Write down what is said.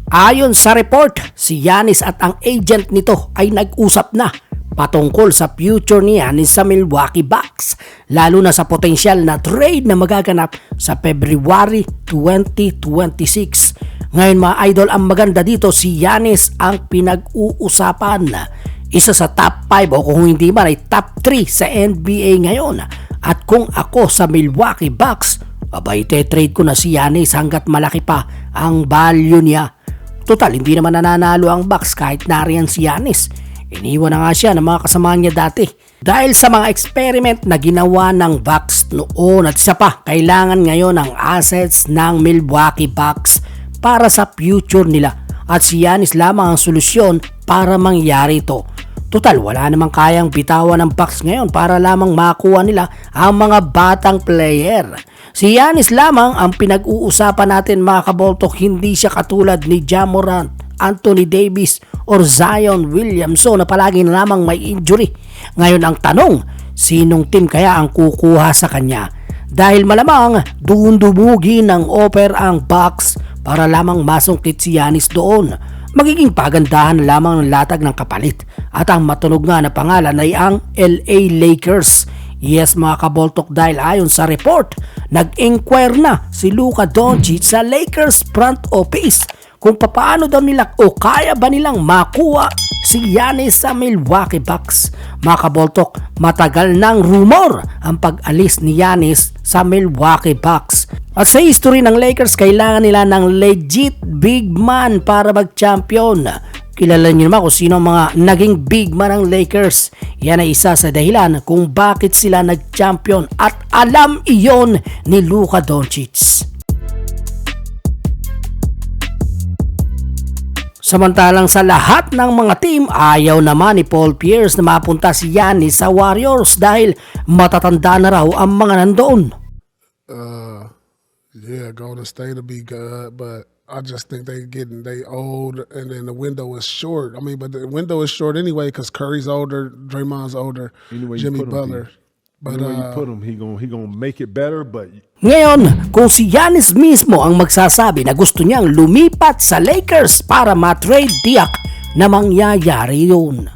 Ayon sa report, si Giannis at ang agent nito ay nag-usap na patungkol sa future ni Giannis sa Milwaukee Bucks, lalo na sa potensyal na trade na magaganap sa February 2026. Ngayon mga idol, ang maganda dito, si Giannis ang pinag-uusapan. Isa sa top 5 o kung hindi man ay top 3 sa NBA ngayon. At kung ako sa Milwaukee Bucks, abay trade ko na si Giannis hanggat malaki pa ang value niya. Total, hindi naman nananalo ang Bucks kahit nariyan si Giannis. Iniwan na nga siya ng mga kasama niya dati. Dahil sa mga experiment na ginawa ng Bucks noon at isa pa, kailangan ngayon ang assets ng Milwaukee Bucks para sa future nila. At si Giannis lamang ang solusyon para mangyari ito. Total, wala namang kayang bitawan ng Bucks ngayon para lamang makuha nila ang mga batang player. Si Giannis lamang ang pinag-uusapan natin mga kaboltok, hindi siya katulad ni Ja Morant, Anthony Davis or Zion Williamson na palagi na lamang may injury. Ngayon ang tanong, sinong team kaya ang kukuha sa kanya? Dahil malamang doon dumugi ng offer ang Bucks para lamang masungkit si Giannis doon. Magiging pagandahan lamang ng latag ng kapalit at ang matunog nga na pangalan ay ang LA Lakers. Yes mga kaboltok, dahil ayon sa report, nag-inquire na si Luka Doncic sa Lakers front office kung paano daw nila o kaya ba nilang makuha si Giannis sa Milwaukee Bucks. Mga kaboltok, matagal ng rumor ang pag-alis ni Giannis sa Milwaukee Bucks. At sa history ng Lakers, kailangan nila ng legit big man para mag-champion. Kilala niyo naman kung sino ang mga naging big man ng Lakers. Yan ay isa sa dahilan kung bakit sila nag-champion at alam iyon ni Luka Doncic. Samantalang sa lahat ng mga team, ayaw naman ni Paul Pierce na mapunta si Giannis sa Warriors dahil matatanda na raw ang mga nandoon. Yeah, Golden State will be good, but I just think they old, and then the window is short. I mean, but the window is short anyway because Curry's older, Draymond's older, Jimmy Butler. But anyway you put him, he gonna make it better. But ngayon, kung si Giannis mismo ang magsasabi na gusto niyang lumipat sa Lakers para ma-trade, tiyak na mangyayari yun.